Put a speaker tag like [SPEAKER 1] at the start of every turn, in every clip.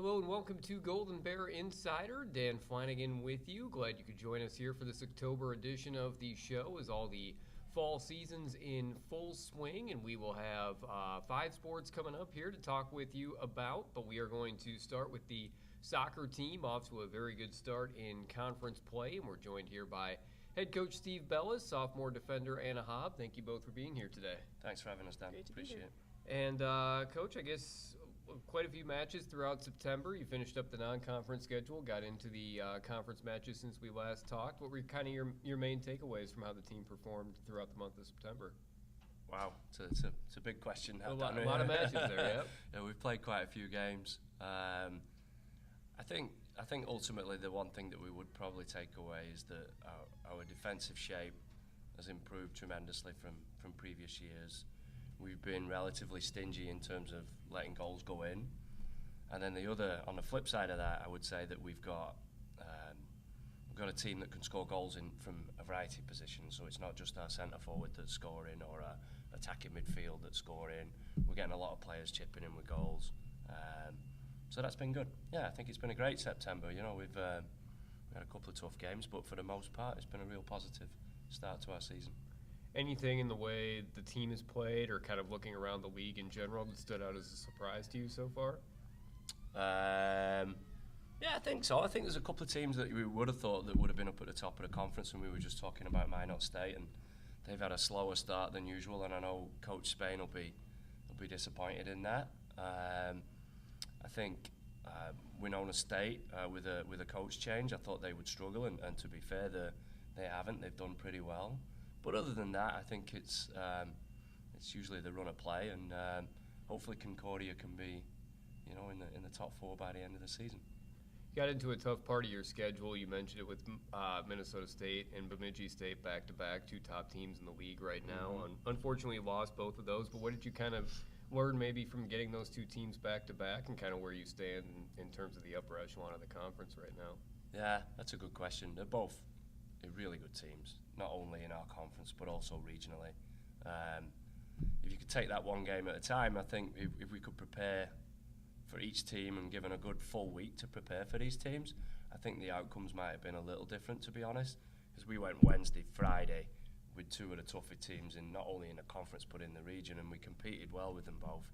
[SPEAKER 1] Hello and welcome to Golden Bear Insider. Dan Flanagan with you. Glad you could join us here for this October edition of the show as all the fall season's in full swing, and we will have 5 sports coming up here to talk with you about, but we are going to start with the soccer team off to a very good start in conference play, and we're joined here by head coach Steve Bellis, sophomore defender Anna Haub. Thank you both for being here today.
[SPEAKER 2] Thanks for having us, Dan. Appreciate it.
[SPEAKER 1] And Coach, I guess quite a few matches throughout September. You finished up the non-conference schedule, got into the conference matches since we last talked. What were kind of your main takeaways from how the team performed throughout the month of September?
[SPEAKER 2] Wow, it's a big question.
[SPEAKER 1] A lot of matches there, yeah.
[SPEAKER 2] Yeah, we've played quite a few games. I think ultimately the one thing that we would probably take away is that our defensive shape has improved tremendously from previous years. We've been relatively stingy in terms of letting goals go in. And then on the flip side of that, I would say that we've got a team that can score goals in from a variety of positions. So it's not just our centre forward that's scoring or our attacking midfield that's scoring. We're getting a lot of players chipping in with goals. So that's been good. Yeah, I think it's been a great September. You know, we've had a couple of tough games, but for the most part, it's been a real positive start to our season.
[SPEAKER 1] Anything in the way the team has played or kind of looking around the league in general that stood out as a surprise to you so far?
[SPEAKER 2] Yeah, I think so. I think there's a couple of teams that we would have thought that would have been up at the top of the conference, and we were just talking about Minot State, and they've had a slower start than usual, and I know Coach Spain will be disappointed in that. I think Winona State, with a coach change, I thought they would struggle, and to be fair, they haven't. They've done pretty well. But other than that, I think it's usually the run of play, and hopefully Concordia can be, in the top 4 by the end of the season.
[SPEAKER 1] You got into a tough part of your schedule. You mentioned it with Minnesota State and Bemidji State back-to-back, 2 top teams in the league right now.
[SPEAKER 2] Mm-hmm.
[SPEAKER 1] Unfortunately, you lost both of those. But what did you kind of learn maybe from getting those 2 teams back-to-back, and kind of where you stand in terms of the upper echelon of the conference right now?
[SPEAKER 2] Yeah, that's a good question. They're both really good teams, not only in our conference but also regionally. If you could take that one game at a time, I think if we could prepare for each team and given a good full week to prepare for these teams, I think the outcomes might have been a little different, to be honest, because we went Wednesday, Friday with 2 of the toughest teams not only in the conference but in the region, and we competed well with them both.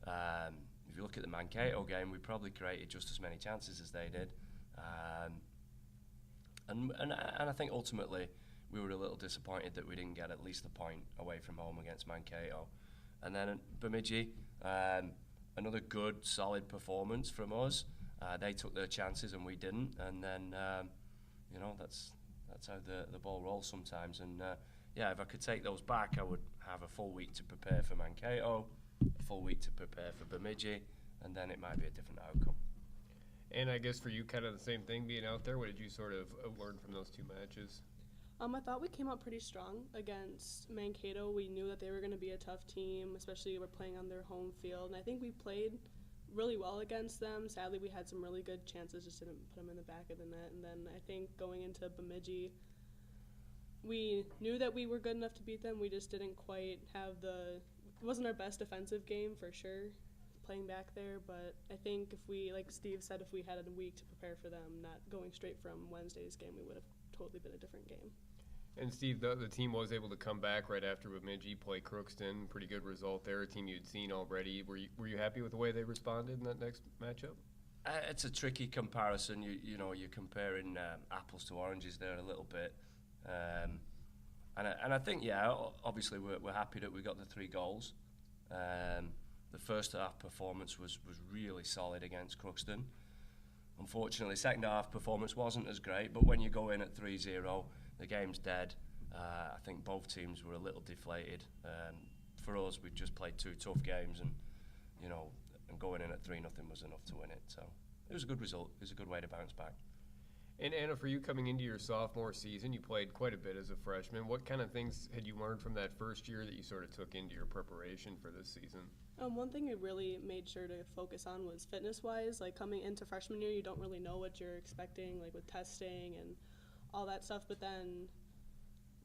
[SPEAKER 2] If you look at the Mankato game, we probably created just as many chances as they did. And I think ultimately we were a little disappointed that we didn't get at least a point away from home against Mankato. And then Bemidji, another good, solid performance from us. They took their chances and we didn't. And then, that's how the ball rolls sometimes. And if I could take those back, I would have a full week to prepare for Mankato, a full week to prepare for Bemidji, and then it might be a different outcome.
[SPEAKER 1] And I guess for you, kind of the same thing being out there. What did you sort of learn from those 2 matches?
[SPEAKER 3] I thought we came out pretty strong against Mankato. We knew that they were going to be a tough team, especially we're playing on their home field. And I think we played really well against them. Sadly, we had some really good chances, just didn't put them in the back of the net. And then I think going into Bemidji, we knew that we were good enough to beat them. We just didn't quite have it wasn't our best defensive game for sure, playing back there, but I think if we, like Steve said, if we had a week to prepare for them, not going straight from Wednesday's game, we would have totally been a different game.
[SPEAKER 1] And Steve, the team was able to come back right after Bemidji, play Crookston, pretty good result there, a team you'd seen already. Were you happy with the way they responded in that next matchup?
[SPEAKER 2] It's a tricky comparison. You're comparing apples to oranges there a little bit. And I think, obviously we're happy that we got the 3 goals. The first half performance was really solid against Crookston. Unfortunately, second half performance wasn't as great, but when you go in at 3-0, the game's dead. I think both teams were a little deflated. For us, we'd just played 2 tough games, and going in at 3-0 was enough to win it. So it was a good result. It was a good way to bounce back.
[SPEAKER 1] And Anna, for you coming into your sophomore season, you played quite a bit as a freshman. What kind of things had you learned from that first year that you sort of took into your preparation for this season?
[SPEAKER 3] One thing I really made sure to focus on was fitness-wise. Like coming into freshman year, you don't really know what you're expecting, like with testing and all that stuff. But then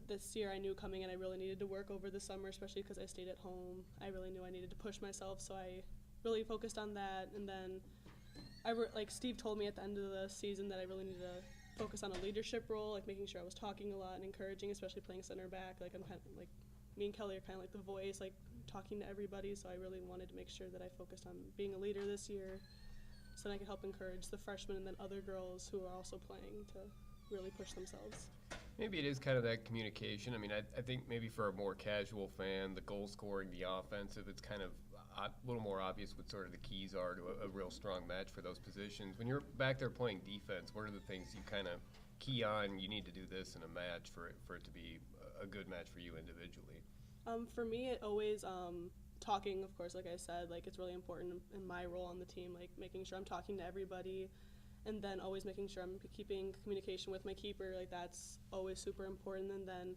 [SPEAKER 3] this year I knew coming in I really needed to work over the summer, especially because I stayed at home. I really knew I needed to push myself, so I really focused on that. And then like Steve told me at the end of the season that I really need to focus on a leadership role, like making sure I was talking a lot and encouraging, especially playing center back. Like I'm kind of like, me and Kelly are kind of like the voice, like talking to everybody. So I really wanted to make sure that I focused on being a leader this year, so that I could help encourage the freshmen and then other girls who are also playing to really push themselves.
[SPEAKER 1] Maybe it is kind of that communication. I mean, I think maybe for a more casual fan, the goal scoring, the offensive, it's kind of a little more obvious what sort of the keys are to a real strong match for those positions. When you're back there playing defense, what are the things you kind of key on? You need to do this in a match for it to be a good match for you individually.
[SPEAKER 3] For me, it always talking, of course, like I said, like it's really important in my role on the team, like making sure I'm talking to everybody, and then always making sure I'm keeping communication with my keeper. Like that's always super important. And then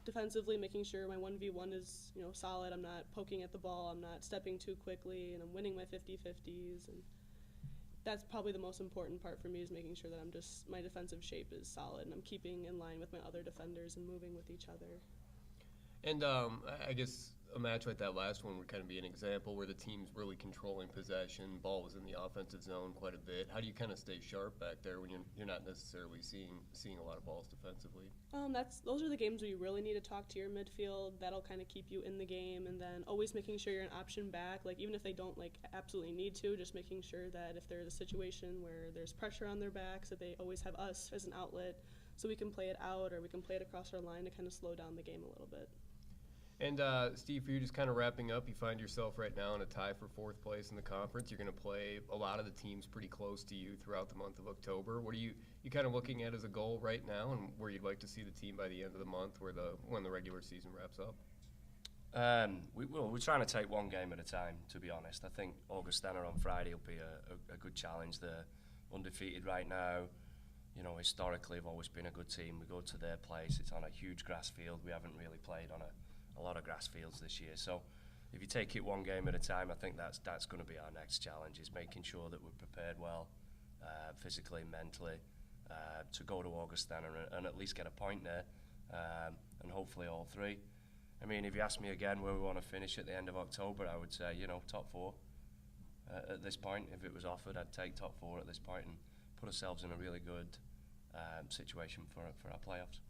[SPEAKER 3] defensively, making sure my 1v1 is solid. I'm not poking at the ball. I'm not stepping too quickly, and I'm winning my 50-50s. And that's probably the most important part for me, is making sure that my defensive shape is solid and I'm keeping in line with my other defenders and moving with each other.
[SPEAKER 1] And I guess a match like that last one would kind of be an example where the team's really controlling possession, ball was in the offensive zone quite a bit. How do you kind of stay sharp back there when you're not necessarily seeing a lot of balls defensively?
[SPEAKER 3] Those are the games where you really need to talk to your midfield. That'll kind of keep you in the game, and then always making sure you're an option back. Like even if they don't absolutely need to, just making sure that if there's a situation where there's pressure on their backs, that they always have us as an outlet, so we can play it out or we can play it across our line to kind of slow down the game a little bit.
[SPEAKER 1] And Steve, for you, just kind of wrapping up, you find yourself right now in a tie for 4th place in the conference. You're going to play a lot of the teams pretty close to you throughout the month of October. What are you kind of looking at as a goal right now, and where you'd like to see the team by the end of the month, when the regular season wraps up?
[SPEAKER 2] We're trying to take one game at a time, to be honest. I think Augustana on Friday will be a good challenge. They're undefeated right now. Historically, they've always been a good team. We go to their place. It's on a huge grass field. We haven't really played on a lot of grass fields this year. So if you take it one game at a time, I think that's going to be our next challenge, is making sure that we're prepared well, physically, mentally, to go to Augustana and at least get a point there, and hopefully all 3. I mean, if you ask me again where we want to finish at the end of October, I would say, top 4 at this point. If it was offered, I'd take top 4 at this point and put ourselves in a really good situation for our playoffs.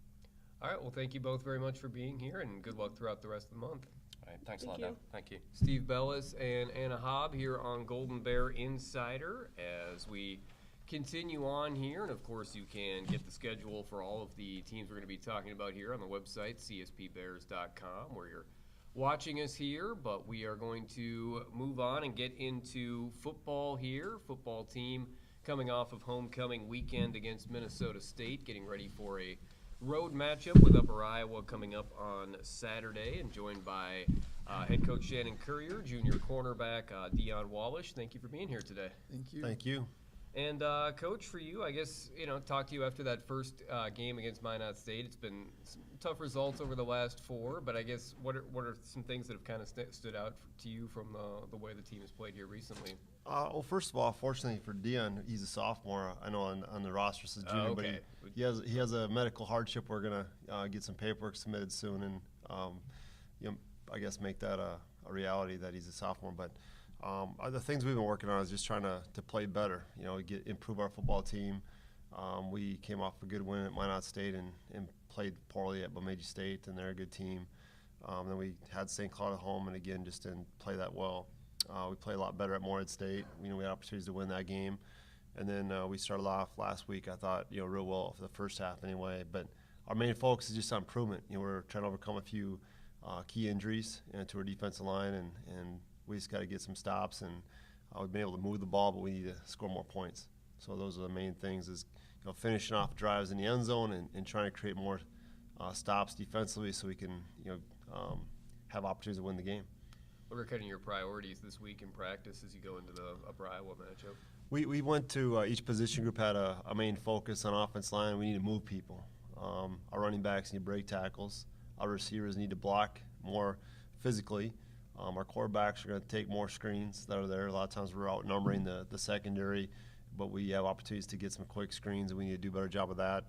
[SPEAKER 1] All right, well, thank you both very much for being here, and good luck throughout the rest of the month.
[SPEAKER 2] All right, thanks a lot, Dan. Thank you.
[SPEAKER 1] Steve Bellis and Anna Haub here on Golden Bear Insider as we continue on here. And, of course, you can get the schedule for all of the teams we're going to be talking about here on the website, cspbears.com, where you're watching us here. But we are going to move on and get into football here. Football team coming off of homecoming weekend against Minnesota State, getting ready for a road matchup with Upper Iowa coming up on Saturday, and joined by head coach Shannon Currier, junior cornerback Dion Wallisch. Thank you for being here today.
[SPEAKER 4] Thank you.
[SPEAKER 5] Thank you.
[SPEAKER 1] And Coach, for you, I guess, talk to you after that first game against Minot State. It's been some tough results over the last 4, but I guess what are some things that have kind of stood out to you from the way the team has played here recently?
[SPEAKER 5] Well, first of all, fortunately for Dion, he's a sophomore. I know on the roster says junior, but he has a medical hardship. We're gonna get some paperwork submitted soon, and I guess make that a reality that he's a sophomore. But the things we've been working on is just trying to play better. Improve our football team. We came off a good win at Minot State and played poorly at Bemidji State, and they're a good team. Then we had St. Cloud at home, and again just didn't play that well. We played a lot better at Mohr State. We had opportunities to win that game. And then we started off last week, I thought, real well for the first half anyway. But our main focus is just on improvement. We're trying to overcome a few key injuries to our defensive line, and we just got to get some stops. And we've been able to move the ball, but we need to score more points. So those are the main things, is finishing off drives in the end zone and trying to create more stops defensively so we can have opportunities to win the game.
[SPEAKER 1] What are kind of your priorities this week in practice as you go into the Upper Iowa matchup?
[SPEAKER 5] We went to each position group had a main focus on offense line. We need to move people. Our running backs need to break tackles. Our receivers need to block more physically. Our quarterbacks are going to take more screens that are there. A lot of times we're outnumbering the secondary, but we have opportunities to get some quick screens, and we need to do a better job of that.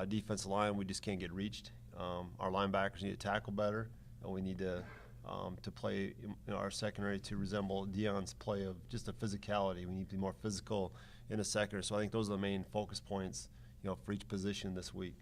[SPEAKER 5] Defensive line, we just can't get reached. Our linebackers need to tackle better, and we need to to play our secondary to resemble Dion's play of just a physicality. We need to be more physical in a secondary. So I think those are the main focus points, for each position this week.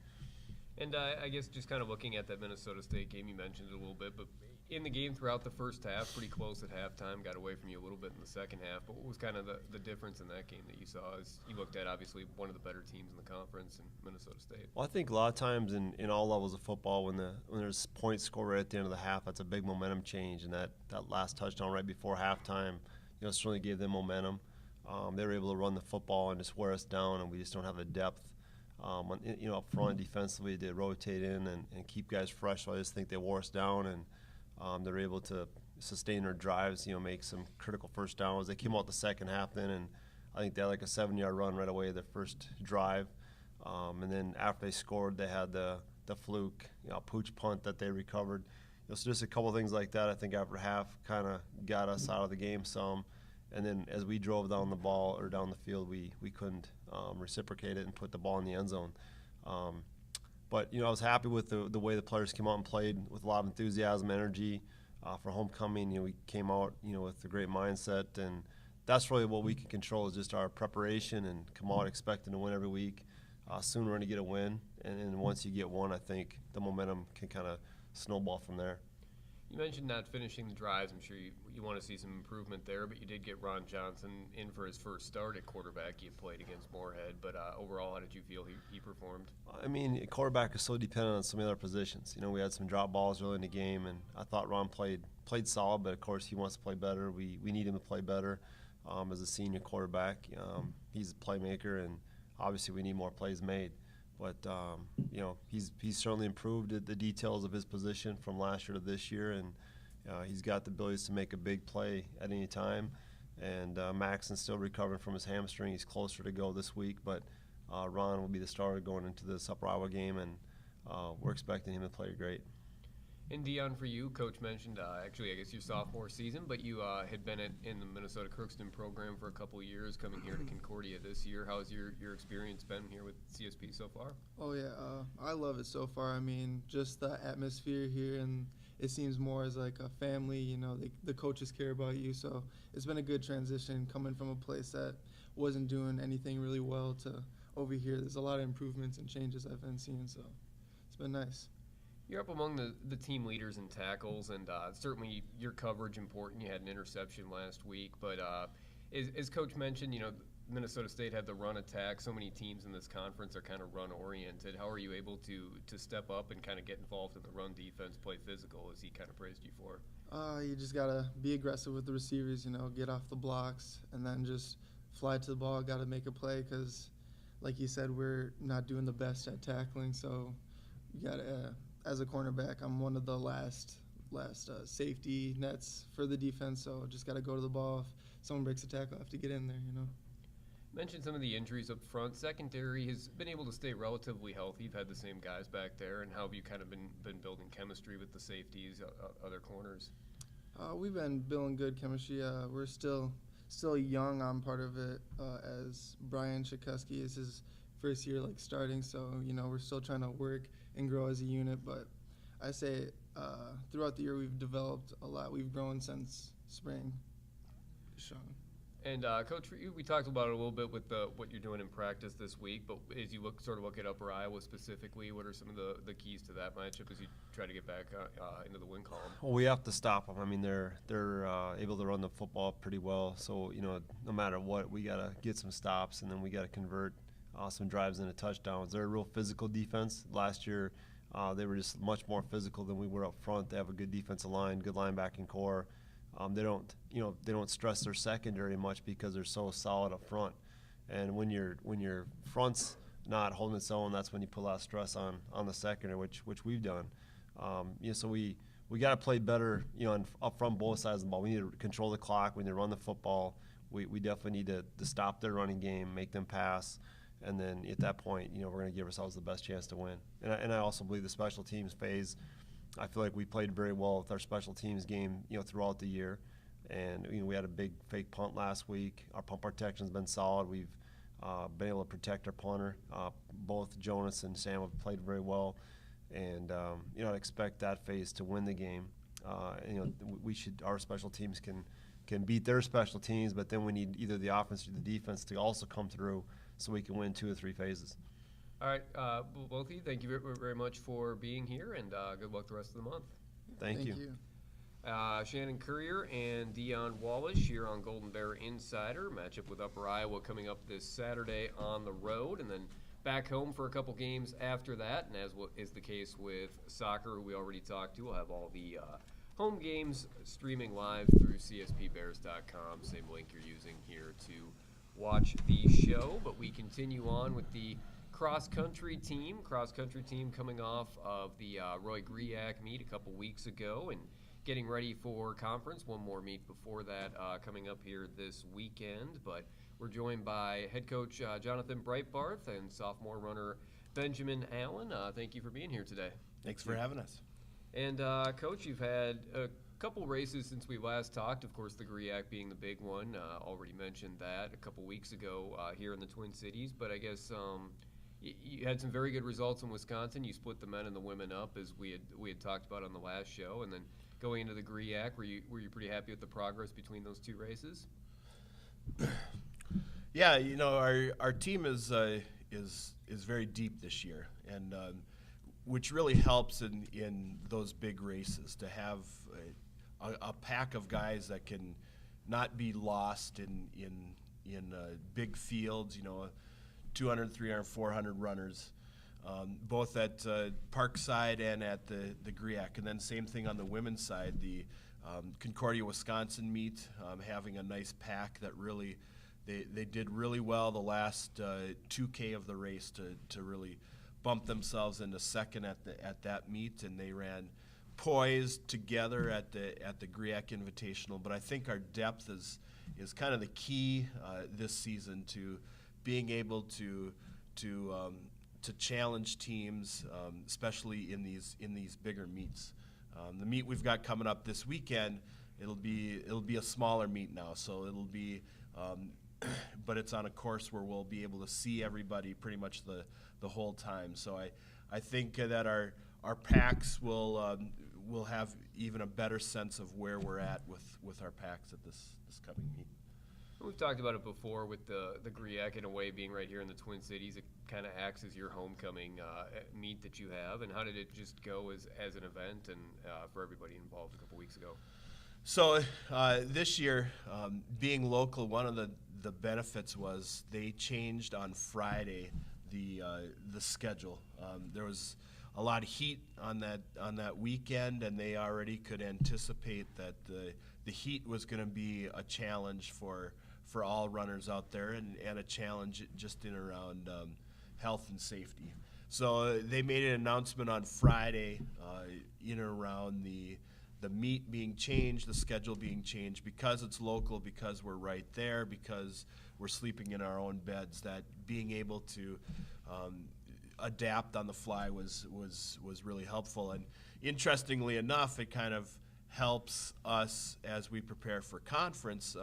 [SPEAKER 1] And I guess just kind of looking at that Minnesota State game, you mentioned it a little bit, but in the game throughout the first half, pretty close at halftime, got away from you a little bit in the second half. But what was kind of the difference in that game that you saw as you looked at, obviously, one of the better teams in the conference in Minnesota State?
[SPEAKER 5] Well, I think a lot of times in all levels of football, when there's points scored right at the end of the half, that's a big momentum change. And that last touchdown right before halftime, certainly gave them momentum. They were able to run the football and just wear us down, and we just don't have the depth. Up front defensively, they rotate in and keep guys fresh. So I just think they wore us down, and they're able to sustain their drives, make some critical first downs. They came out the second half then, and I think they had like a 7-yard run right away their first drive. And then after they scored, they had the fluke, pooch punt that they recovered. So just a couple things like that, I think after half kind of got us out of the game some. And then as we drove down the ball or down the field, we couldn't reciprocate it and put the ball in the end zone. But I was happy with the way the players came out and played with a lot of enthusiasm, energy for homecoming. We came out with a great mindset, and that's really what we can control is just our preparation and come out expecting to win every week. Soon we're going to get a win, and once you get one, I think the momentum can kind of snowball from there.
[SPEAKER 1] You mentioned not finishing the drives. I'm sure you want to see some improvement there, but you did get Ron Johnson in for his first start at quarterback. He had played against Moorhead, but overall, how did you feel he performed?
[SPEAKER 5] I mean, quarterback is so dependent on some of the other positions. We had some drop balls early in the game, and I thought Ron played solid, but of course he wants to play better. We need him to play better as a senior quarterback. He's a playmaker, and obviously we need more plays made. But, he's certainly improved the details of his position from last year to this year, and he's got the abilities to make a big play at any time. And Maxon's still recovering from his hamstring. He's closer to go this week, but Ron will be the starter going into this Upper Iowa game, and we're expecting him to play great.
[SPEAKER 1] And Dion, for you, Coach mentioned, actually, I guess your sophomore season, but you had been in the Minnesota Crookston program for a couple of years, coming here to Concordia this year. How's your experience been here with CSP so far?
[SPEAKER 4] Oh, yeah. I love it so far. I mean, just the atmosphere here, and it seems more as like a family. The coaches care about you, so it's been a good transition coming from a place that wasn't doing anything really well to over here. There's a lot of improvements and changes I've been seeing, so it's been nice.
[SPEAKER 1] You're up among the team leaders in tackles, and certainly your coverage important. You had an interception last week, but as Coach mentioned, Minnesota State had the run attack. So many teams in this conference are kind of run-oriented. How are you able to step up and kind of get involved in the run defense, play physical, as he kind of praised you for?
[SPEAKER 4] You just got to be aggressive with the receivers, get off the blocks, and then just fly to the ball. Got to make a play because, like you said, we're not doing the best at tackling, so you got to as a cornerback, I'm one of the last safety nets for the defense, so just got to go to the ball. If someone breaks a tackle, I have to get in there,
[SPEAKER 1] Mentioned some of the injuries up front. Secondary has been able to stay relatively healthy. You've had the same guys back there, and how have you kind of been building chemistry with the safeties, other corners?
[SPEAKER 4] We've been building good chemistry. We're still young on part of it, as Brian Chikuski is his first year starting, so we're still trying to work and grow as a unit. But I say throughout the year we've developed a lot. We've grown since spring. Sean.
[SPEAKER 1] And Coach, for you, we talked about it a little bit with what you're doing in practice this week. But as you look at Upper Iowa specifically, what are some of the keys to that matchup as you try to get back into the win column?
[SPEAKER 5] Well, we have to stop them. I mean, they're able to run the football pretty well. So no matter what, we got to get some stops, and then we got to convert some drives into touchdowns. They're a real physical defense. Last year, they were just much more physical than we were up front. They have a good defensive line, good linebacking core. They don't stress their secondary much because they're so solid up front. And when your front's not holding its own, that's when you put a lot of stress on the secondary, which we've done. So we got to play better, up front both sides of the ball. We need to control the clock. We need to run the football. We definitely need to stop their running game, make them pass. And then at that point, we're going to give ourselves the best chance to win. And I also believe the special teams phase, I feel like we played very well with our special teams game, throughout the year. And we had a big fake punt last week. Our punt protection's been solid. We've been able to protect our punter. Both Jonas and Sam have played very well. And I'd expect that phase to win the game. our special teams can beat their special teams, but then we need either the offense or the defense to also come through so we can win 2 or 3 phases.
[SPEAKER 1] All right, both of you, thank you very, very much for being here, and good luck the rest of the month.
[SPEAKER 5] Thank you.
[SPEAKER 1] Shannon Currier and Dion Wallisch here on Golden Bear Insider. Matchup with Upper Iowa coming up this Saturday on the road, and then back home for a couple games after that. And as what is the case with soccer, who we already talked to, we'll have all the home games streaming live through cspbears.com. Same link you're using here to watch the show. But we continue on with the cross-country team coming off of the Roy Griak meet a couple weeks ago and getting ready for conference. One more meet before that coming up here this weekend. But we're joined by head coach Jonathan Breitbarth and sophomore runner Benjamin Allen. Thank you for being here today.
[SPEAKER 6] Thanks for having us.
[SPEAKER 1] And Coach, you've had a couple races since we last talked. Of course, the Griak being the big one. Already mentioned that a couple weeks ago here in the Twin Cities. But I guess you had some very good results in Wisconsin. You split the men and the women up, as we had talked about on the last show, and then going into the Griak, were you pretty happy with the progress between those 2 races?
[SPEAKER 6] Yeah, our team is very deep this year, and which really helps in those big races to have a pack of guys that can not be lost in big fields. 200, 300, 400 runners, both at Parkside and at the Griak. And then same thing on the women's side, the Concordia-Wisconsin meet, having a nice pack that really, they did really well the last 2K of the race to really bump themselves into second at that meet, and they ran poised together at the Griak Invitational. But I think our depth is kind of the key this season to being able to challenge teams, especially in these bigger meets. The meet we've got coming up this weekend, it'll be a smaller meet now, so it'll be, but it's on a course where we'll be able to see everybody pretty much the whole time. So I think that our packs will have even a better sense of where we're at with our packs at this coming meet.
[SPEAKER 1] We've talked about it before with the Griak, in a way, being right here in the Twin Cities. It kind of acts as your homecoming meet that you have. And how did it just go as an event and for everybody involved a couple weeks ago?
[SPEAKER 6] So this year, being local, one of the benefits was they changed on Friday the schedule. There was a lot of heat on that weekend, and they already could anticipate that the heat was going to be a challenge for all runners out there, and a challenge just in around health and safety. So they made an announcement on Friday in and around the meet being changed, the schedule being changed, because it's local, because we're right there, because we're sleeping in our own beds, that being able to adapt on the fly was really helpful. And interestingly enough, it kind of helps us as we prepare for conference.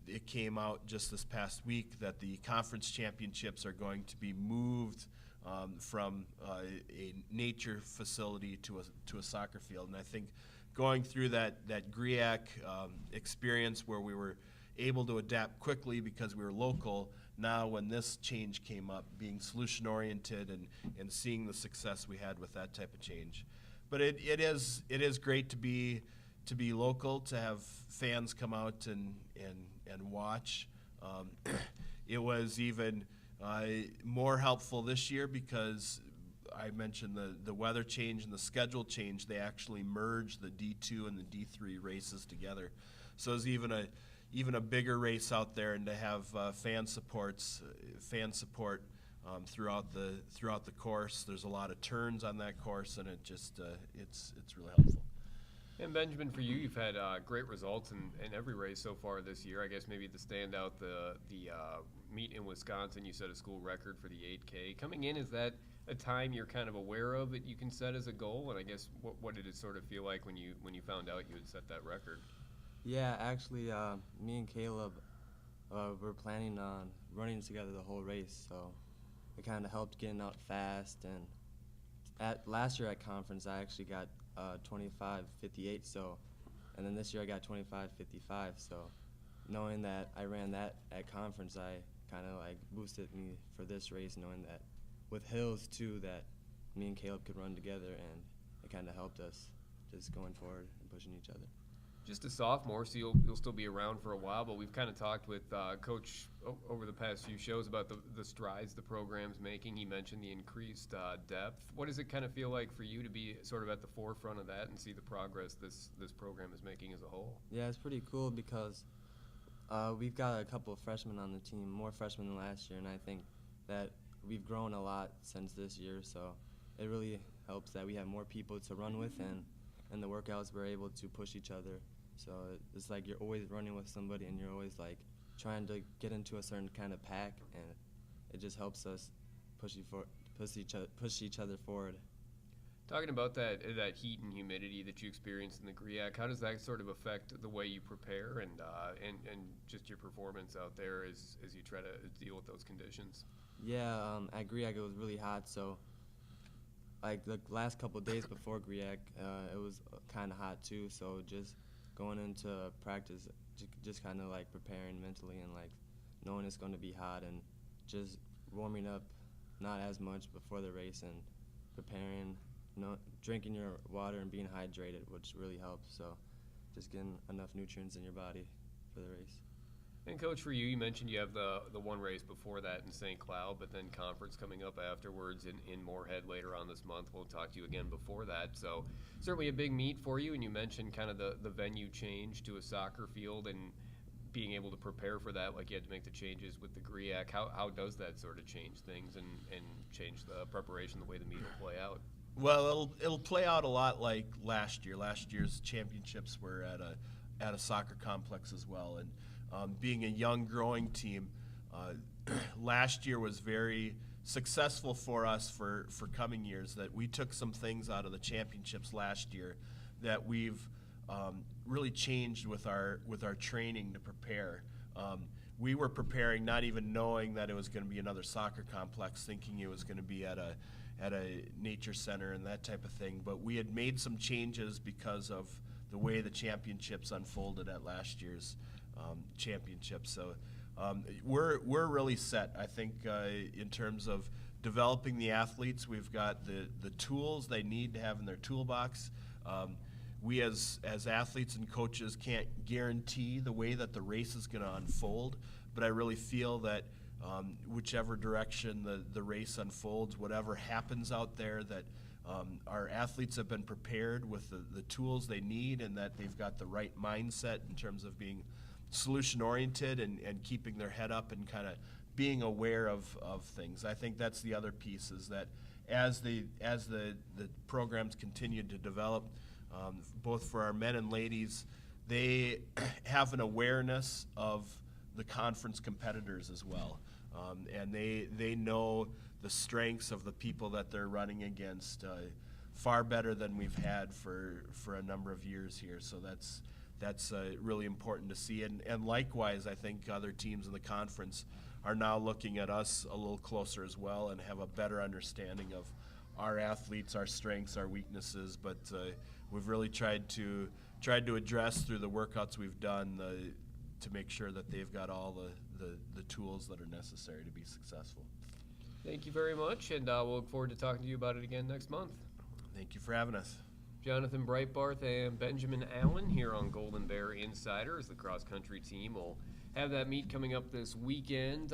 [SPEAKER 6] It came out just this past week that the conference championships are going to be moved from a nature facility to a soccer field. And I think going through that Griak experience where we were able to adapt quickly because we were local, now when this change came up, being solution-oriented and seeing the success we had with that type of change. But it is great to be local, to have fans come out and watch. It was even more helpful this year because I mentioned the weather change and the schedule change. They actually merged the D2 and the D3 races together. So it was even a bigger race out there, and to have fan support throughout the course. There's a lot of turns on that course, and it just it's really helpful.
[SPEAKER 1] And Benjamin, for you, you've had great results in every race so far this year. I guess maybe the standout, the meet in Wisconsin, you set a school record for the 8K. Coming in, is that a time you're kind of aware of that you can set as a goal? And I guess what did it sort of feel like when you found out you had set that record?
[SPEAKER 7] Yeah, actually, me and Caleb were planning on running together the whole race, so it kind of helped getting out fast. And last year at conference, I actually got 25:58. So, and then this year I got 25:55. So, knowing that I ran that at conference, I kind of like boosted me for this race, knowing that with hills too, that me and Caleb could run together, and it kind of helped us just going forward and pushing each other.
[SPEAKER 1] Just a sophomore, so you'll still be around for a while, but we've kind of talked with Coach over the past few shows about the strides the program's making. He mentioned the increased depth. What does it kind of feel like for you to be sort of at the forefront of that and see the progress this program is making as a whole?
[SPEAKER 7] Yeah, it's pretty cool because we've got a couple of freshmen on the team, more freshmen than last year, and I think that we've grown a lot since this year, so it really helps that we have more people to run with, and the workouts we're able to push each other. So it's like you're always running with somebody, and you're always like trying to get into a certain kind of pack, and it just helps us push each other forward.
[SPEAKER 1] Talking about that heat and humidity that you experience in the GRIAC, how does that sort of affect the way you prepare and just your performance out there as you try to deal with those conditions?
[SPEAKER 7] Yeah, at GRIAC it was really hot, so like the last couple of days before GRIAC, it was kind of hot too. So just going into practice, just kind of like preparing mentally and like knowing it's going to be hot and just warming up not as much before the race and preparing, drinking your water and being hydrated, which really helps. So just getting enough nutrients in your body for the race.
[SPEAKER 1] And Coach, for you mentioned you have the one race before that in St. Cloud, but then conference coming up afterwards in Moorhead later on this month. We'll talk to you again before that. So certainly a big meet for you, and you mentioned kind of the venue change to a soccer field and being able to prepare for that, like you had to make the changes with the GRIAC. How does that sort of change things and change the preparation, the way the meet will play out?
[SPEAKER 6] Well, it'll play out a lot like last year. Last year's championships were at a soccer complex as well, and being a young, growing team, last year was very successful for us for coming years. That we took some things out of the championships last year that we've really changed with our training to prepare. We were preparing not even knowing that it was going to be another soccer complex, thinking it was going to be at a nature center and that type of thing. But we had made some changes because of the way the championships unfolded at last year's championship. So we're really set. I think in terms of developing the athletes, we've got the tools they need to have in their toolbox. We as athletes and coaches can't guarantee the way that the race is going to unfold, but I really feel that whichever direction the race unfolds, whatever happens out there, that our athletes have been prepared with the tools they need, and that they've got the right mindset in terms of being solution-oriented and keeping their head up and kind of being aware of things. I think that's the other piece, is that as the programs continue to develop, both for our men and ladies, they have an awareness of the conference competitors as well. And they know the strengths of the people that they're running against far better than we've had for a number of years here. So that's really important to see. And likewise, I think other teams in the conference are now looking at us a little closer as well and have a better understanding of our athletes, our strengths, our weaknesses. But we've really tried to address through the workouts we've done to make sure that they've got all the tools that are necessary to be successful.
[SPEAKER 1] Thank you very much, and we'll look forward to talking to you about it again next month.
[SPEAKER 6] Thank you for having us.
[SPEAKER 1] Jonathan Breitbarth and Benjamin Allen here on Golden Bear Insider as the cross-country team will have that meet coming up this weekend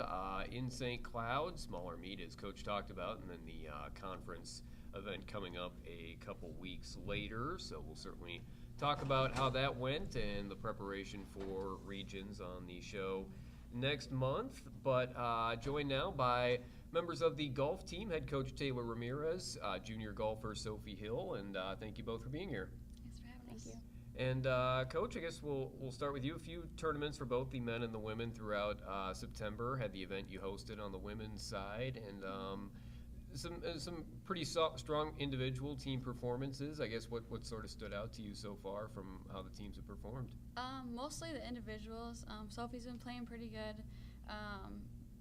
[SPEAKER 1] in St. Cloud. Smaller meet, as Coach talked about, and then the conference event coming up a couple weeks later. So we'll certainly talk about how that went and the preparation for regions on the show next month. But joined now by members of the golf team, head coach Taylor Ramirez, junior golfer Sophie Hill, and thank you both for being here.
[SPEAKER 8] Thanks for having us. Thank you.
[SPEAKER 1] And Coach, I guess we'll start with you. A few tournaments for both the men and the women throughout September. Had the event you hosted on the women's side, and some pretty strong individual team performances. I guess what sort of stood out to you so far from how the teams have performed?
[SPEAKER 8] Mostly the individuals. Sophie's been playing pretty good.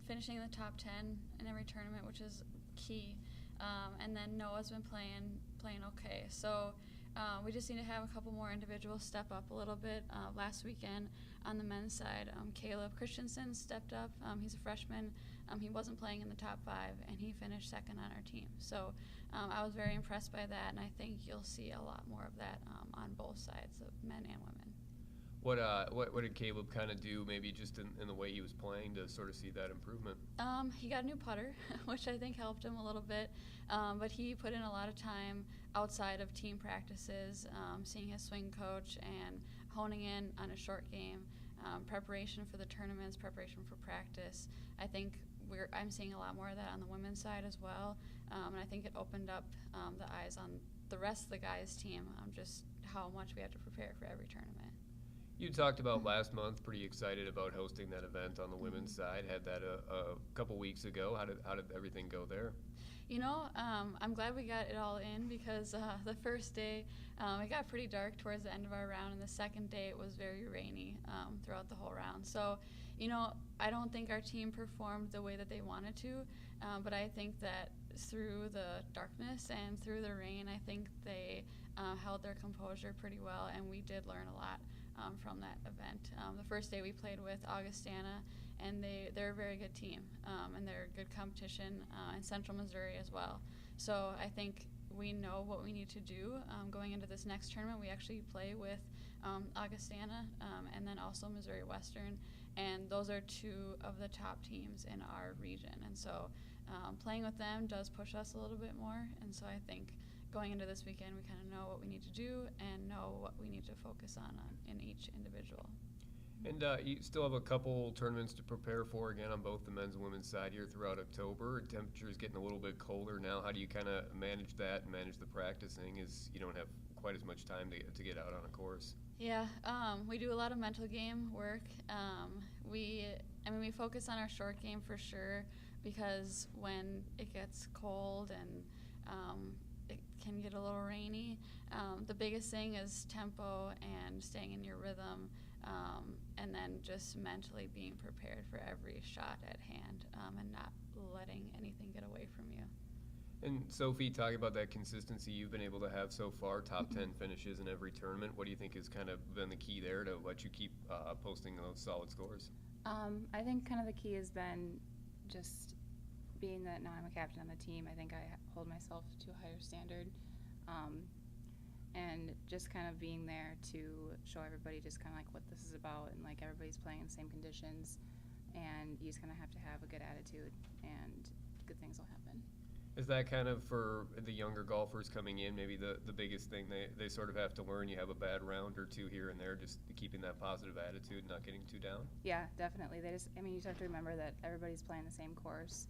[SPEAKER 8] Finishing in the top 10 in every tournament, which is key. And then Noah's been playing okay. So We just need to have a couple more individuals step up a little bit. Last weekend on the men's side, Caleb Christensen stepped up. He's a freshman. He wasn't playing in the top 5, and he finished second on our team. So I was very impressed by that, and I think you'll see a lot more of that on both sides, of men and women.
[SPEAKER 1] What did Caleb kind of do, maybe just in the way he was playing, to sort of see that improvement?
[SPEAKER 8] He got a new putter, which I think helped him a little bit. But he put in a lot of time outside of team practices, seeing his swing coach and honing in on a short game, preparation for the tournaments, preparation for practice. I think I'm seeing a lot more of that on the women's side as well. And I think it opened up the eyes on the rest of the guys' team, just how much we have to prepare for every tournament.
[SPEAKER 1] You talked about last month, pretty excited about hosting that event on the women's side. Had that a couple weeks ago. How did everything go there?
[SPEAKER 8] I'm glad we got it all in, because the first day it got pretty dark towards the end of our round, and the second day it was very rainy throughout the whole round. So, I don't think our team performed the way that they wanted to, but I think that through the darkness and through the rain, I think they held their composure pretty well, and we did learn a lot from that event. The first day we played with Augustana, and they're a very good team, and they're a good competition in Central Missouri as well. So I think we know what we need to do going into this next tournament. We actually play with Augustana and then also Missouri Western, and those are 2 of the top teams in our region. And so playing with them does push us a little bit more, and so I think going into this weekend, we kind of know what we need to do and know what we need to focus on in each individual.
[SPEAKER 1] And you still have a couple tournaments to prepare for, again, on both the men's and women's side here throughout October. Temperature is getting a little bit colder now. How do you kind of manage that and manage the practicing, as you don't have quite as much time to get out on a course?
[SPEAKER 8] Yeah, we do a lot of mental game work. We focus on our short game for sure, because when it gets cold and it can get a little rainy, the biggest thing is tempo and staying in your rhythm, and then just mentally being prepared for every shot at hand, and not letting anything get away from you.
[SPEAKER 1] And Sophie, talking about that consistency you've been able to have so far, top 10 finishes in every tournament, what do you think has kind of been the key there to let you keep posting those solid scores?
[SPEAKER 9] I think kind of the key has been just being that now I'm a captain on the team. I think I hold myself to a higher standard, and just kind of being there to show everybody just kind of like what this is about, and like everybody's playing in the same conditions, and you just kind of have to have a good attitude, and good things will happen.
[SPEAKER 1] Is that kind of, for the younger golfers coming in, maybe the biggest thing they sort of have to learn? You have a bad round or 2 here and there, just keeping that positive attitude, not getting too down? Yeah,
[SPEAKER 9] definitely. You just have to remember that everybody's playing the same course.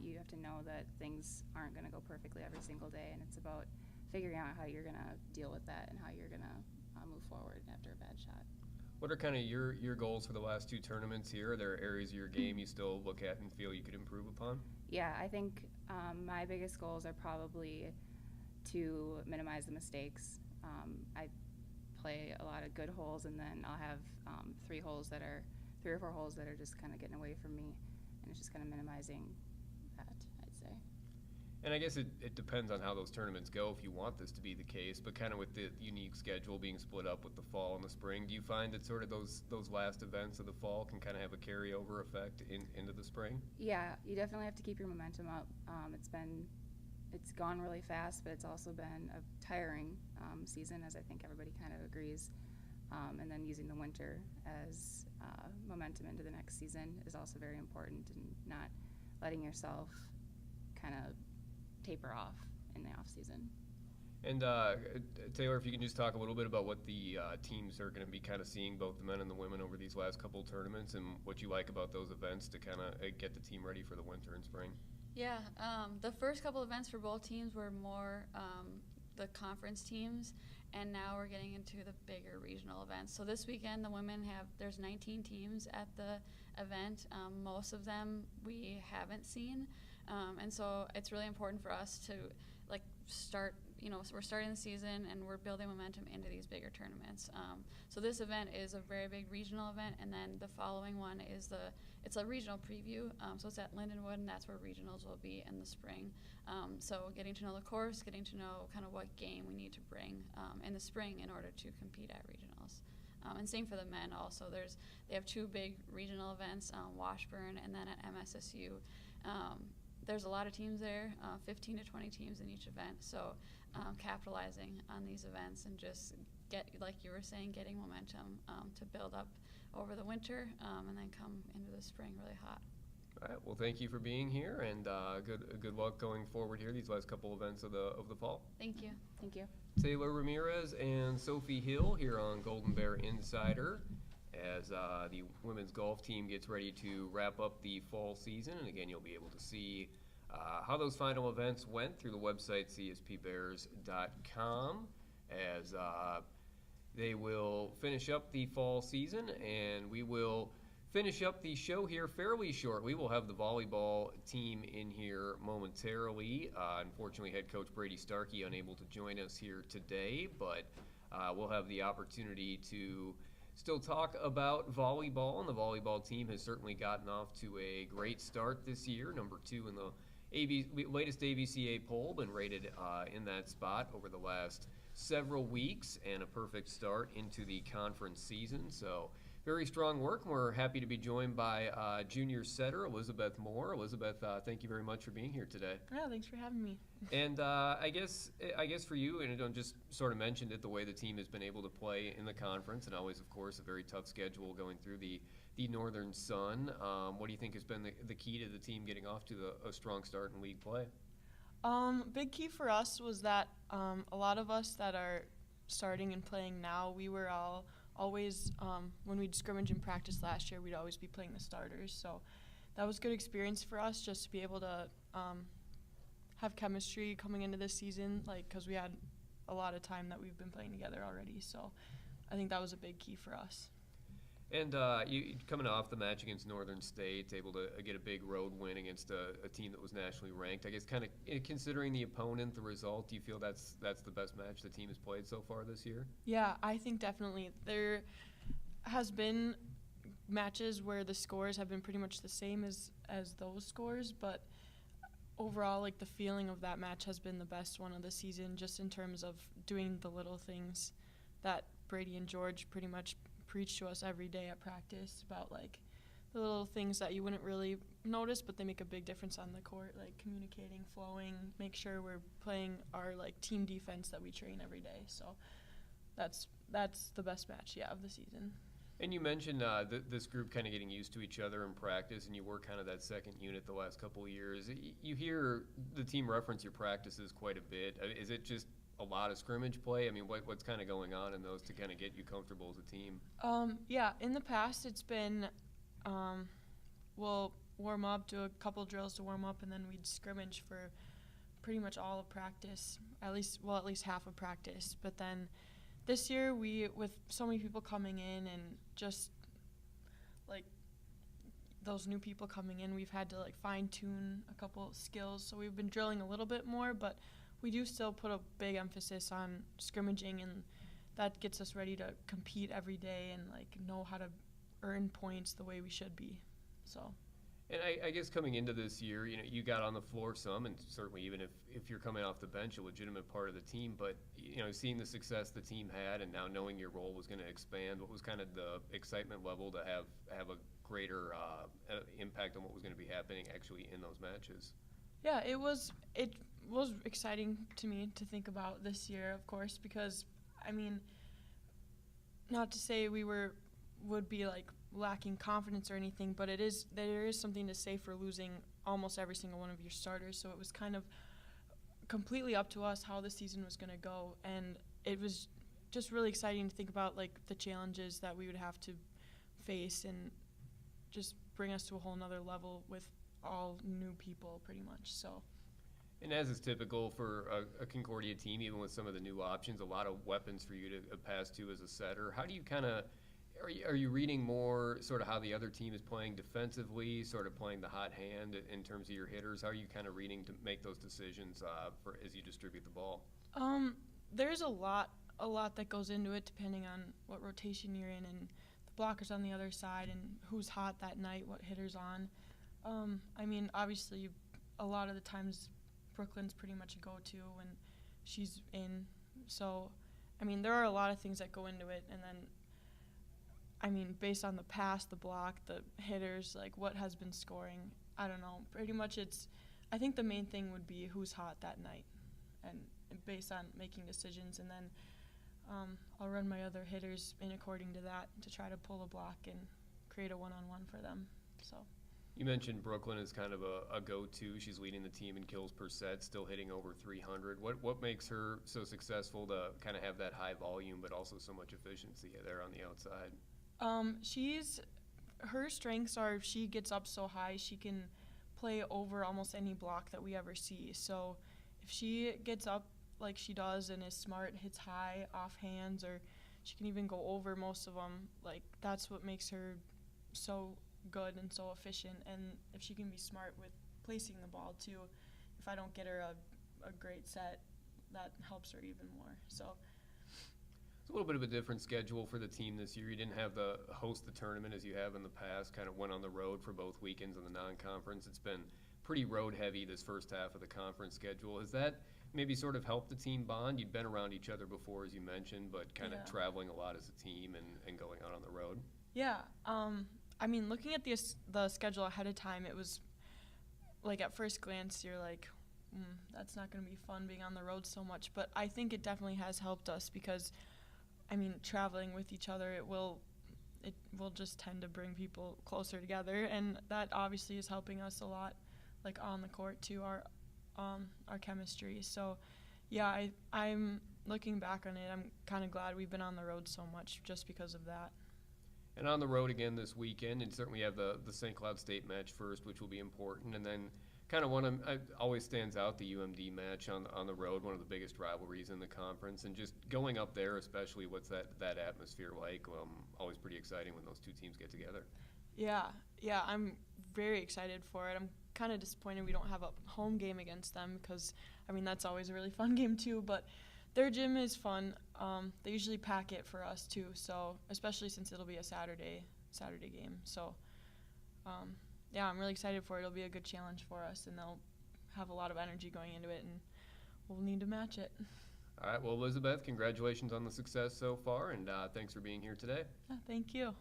[SPEAKER 9] You have to know that things aren't going to go perfectly every single day, and it's about figuring out how you're going to deal with that and how you're going to move forward after a bad shot.
[SPEAKER 1] What are kind of your goals for the last 2 tournaments here? Are there areas of your game you still look at and feel you could improve upon?
[SPEAKER 9] Yeah, I think my biggest goals are probably to minimize the mistakes. I play a lot of good holes, and then I'll have 3 or 4 holes that are just kind of getting away from me, and it's just kind of minimizing that, I'd say.
[SPEAKER 1] And I guess it depends on how those tournaments go, if you want this to be the case, but kind of with the unique schedule being split up with the fall and the spring, do you find that sort of those last events of the fall can kind of have a carryover effect into the spring?
[SPEAKER 9] Yeah, you definitely have to keep your momentum up. It's gone really fast, but it's also been a tiring season, as I think everybody kind of agrees. And then using the winter as momentum into the next season is also very important, and not letting yourself kind of taper off in the off season.
[SPEAKER 1] And Taylor, if you can just talk a little bit about what the teams are going to be kind of seeing, both the men and the women, over these last couple of tournaments, and what you like about those events to kind of get the team ready for the winter and spring.
[SPEAKER 8] Yeah, the first couple events for both teams were more the conference teams, and now we're getting into the bigger regional events. So this weekend, the women there's 19 teams at the event. Most of them we haven't seen. And so it's really important for us to start we're starting the season and we're building momentum into these bigger tournaments. So this event is a very big regional event, and then the following one is it's a regional preview. So it's at Lindenwood, and that's where regionals will be in the spring. So getting to know the course, getting to know kind of what game we need to bring in the spring in order to compete at regionals. And same for the men also. They have 2 big regional events, Washburn and then at MSSU. There's a lot of teams there, 15 to 20 teams in each event. So capitalizing on these events and just like you were saying, getting momentum to build up over the winter and then come into the spring really hot.
[SPEAKER 1] All right. Well, thank you for being here, and good luck going forward here these last couple events of the fall.
[SPEAKER 8] Thank you.
[SPEAKER 9] Thank you.
[SPEAKER 1] Taylor Ramirez and Sophie Hill here on Golden Bear Insider as the women's golf team gets ready to wrap up the fall season. And again, you'll be able to see how those final events went through the website cspbears.com as they will finish up the fall season, and we will finish up the show here fairly short. We will have the volleyball team in here momentarily. Unfortunately, head coach Brady Starkey unable to join us here today, but we'll have the opportunity to still talk about volleyball, and the volleyball team has certainly gotten off to a great start this year, number 2 in the latest AVCA poll, been rated in that spot over the last several weeks, and a perfect start into the conference season. So very strong work. We're happy to be joined by junior setter Elizabeth Mohr. Elizabeth, thank you very much for being here today.
[SPEAKER 10] Yeah, thanks for having me.
[SPEAKER 1] And I guess for you, and I just sort of mentioned it, the way the team has been able to play in the conference, and always, of course, a very tough schedule going through the Northern Sun. What do you think has been the key to the team getting off to a strong start in league play?
[SPEAKER 10] Big key for us was that a lot of us that are starting and playing now, we were always, when we'd scrimmage and practice last year, we'd always be playing the starters. So that was good experience for us, just to be able to have chemistry coming into this season, because we had a lot of time that we've been playing together already. So I think that was a big key for us.
[SPEAKER 1] And you coming off the match against Northern State, able to get a big road win against a team that was nationally ranked. I guess kind of considering the opponent, the result, do you feel that's the best match the team has played so far this year?
[SPEAKER 10] Yeah, I think definitely. There has been matches where the scores have been pretty much the same as those scores, but overall, the feeling of that match has been the best one of the season, just in terms of doing the little things that Brady and George pretty much preach to us every day at practice about the little things that you wouldn't really notice, but they make a big difference on the court, communicating, flowing, make sure we're playing our team defense that we train every day. So that's the best match, of the season.
[SPEAKER 1] And you mentioned this group kind of getting used to each other in practice, and you were kind of that second unit the last couple of years. You hear the team reference your practices quite a bit. Is it just a lot of scrimmage play? I mean, what's kind of going on in those to kind of get you comfortable as a team?
[SPEAKER 10] In the past it's been we'll warm up, do a couple drills to warm up, and then we'd scrimmage for pretty much all of practice, at least half of practice. But then this year, with so many people coming in and just those new people coming in, we've had to fine-tune a couple skills. So we've been drilling a little bit more, but we do still put a big emphasis on scrimmaging, and that gets us ready to compete every day and know how to earn points the way we should be. So.
[SPEAKER 1] And I guess coming into this year, you got on the floor some, and certainly even if you're coming off the bench, a legitimate part of the team. But seeing the success the team had, and now knowing your role was going to expand, what was kind of the excitement level to have a greater impact on what was going to be happening actually in those matches?
[SPEAKER 10] Yeah, it was exciting to me to think about this year, of course, because not to say we would be lacking confidence or anything, but there is something to say for losing almost every single one of your starters. So it was kind of completely up to us how the season was going to go, and it was just really exciting to think about the challenges that we would have to face and just bring us to a whole nother level with all new people pretty much. So.
[SPEAKER 1] And as is typical for a Concordia team, even with some of the new options, a lot of weapons for you to pass to as a setter. How do you kind of are you reading more sort of how the other team is playing defensively, sort of playing the hot hand in terms of your hitters? How are you kind of reading to make those decisions as you distribute the ball?
[SPEAKER 10] There's a lot that goes into it depending on what rotation you're in and the blockers on the other side and who's hot that night, what hitter's on. I mean, obviously, a lot of the times Brooklyn's pretty much a go-to when she's in. So, I mean, there are a lot of things that go into it. And then, I mean, based on the pass, the block, the hitters, like what has been scoring, I don't know. Pretty much I think the main thing would be who's hot that night and based on making decisions. And then I'll run my other hitters in according to that to try to pull a block and create a one-on-one for them. So.
[SPEAKER 1] You mentioned Brooklyn is kind of a go-to. She's leading the team in kills per set, still hitting over 300. What makes her so successful to kind of have that high volume but also so much efficiency there on the outside? Her strengths are she gets up so high she can play over almost any block that we ever see. So if she gets up like she does and is smart, hits high off hands, or she can even go over most of them, like that's what makes her so good and so efficient. And if she can be smart with placing the ball too, if I don't get her a great set, that helps her even more. So it's a little bit of a different schedule for the team this year. You didn't have the host the tournament as you have in the past, kind of went on the road for both weekends in the non-conference. It's been pretty road heavy this first half of the conference schedule. Has that maybe sort of helped the team bond? You'd been around each other before, as you mentioned, but kind of traveling a lot as a team and going out on the road.
[SPEAKER 10] Yeah. I mean, looking at the schedule ahead of time, it was like at first glance you're like, that's not going to be fun being on the road so much. But I think it definitely has helped us because, I mean, traveling with each other, it will just tend to bring people closer together, and that obviously is helping us a lot, like on the court too, our chemistry. So, yeah, I'm looking back on it, I'm kind of glad we've been on the road so much just because of that.
[SPEAKER 1] And on the road again this weekend, and certainly have the St. Cloud State match first, which will be important, and then kind of always stands out the UMD match on the road, one of the biggest rivalries in the conference, and just going up there, especially what's that atmosphere like? Always pretty exciting when those two teams get together.
[SPEAKER 10] Yeah, I'm very excited for it. I'm kind of disappointed we don't have a home game against them because, I mean, that's always a really fun game too, but their gym is fun. They usually pack it for us too, so especially since it'll be a Saturday game. So, yeah, I'm really excited for it. It'll be a good challenge for us, and they'll have a lot of energy going into it, and we'll need to match it.
[SPEAKER 1] All right, well, Elizabeth, congratulations on the success so far, and thanks for being here today.
[SPEAKER 10] Thank you.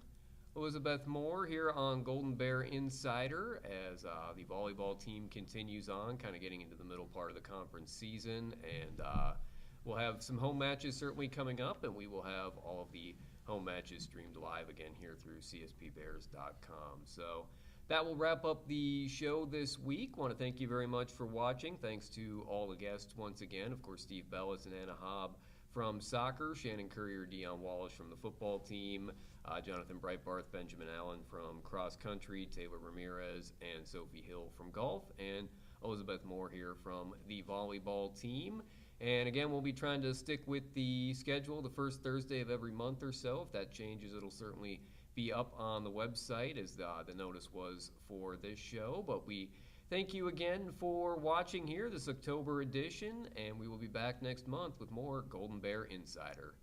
[SPEAKER 1] Elizabeth Mohr here on Golden Bear Insider as the volleyball team continues on, kind of getting into the middle part of the conference season, and we'll have some home matches certainly coming up, and we will have all of the home matches streamed live again here through cspbears.com. So that will wrap up the show this week. Want to thank you very much for watching. Thanks to all the guests once again. Of course, Steve Bellis and Anna Haub from soccer, Shannon Currier, Dion Wallisch from the football team, Jonathan Breitbarth, Benjamin Allen from cross country, Taylor Ramirez, and Sophie Hill from golf, and Elizabeth Mohr here from the volleyball team. And again, we'll be trying to stick with the schedule the first Thursday of every month or so. If that changes, it'll certainly be up on the website as the notice was for this show. But we thank you again for watching here, this October edition, and we will be back next month with more Golden Bear Insider.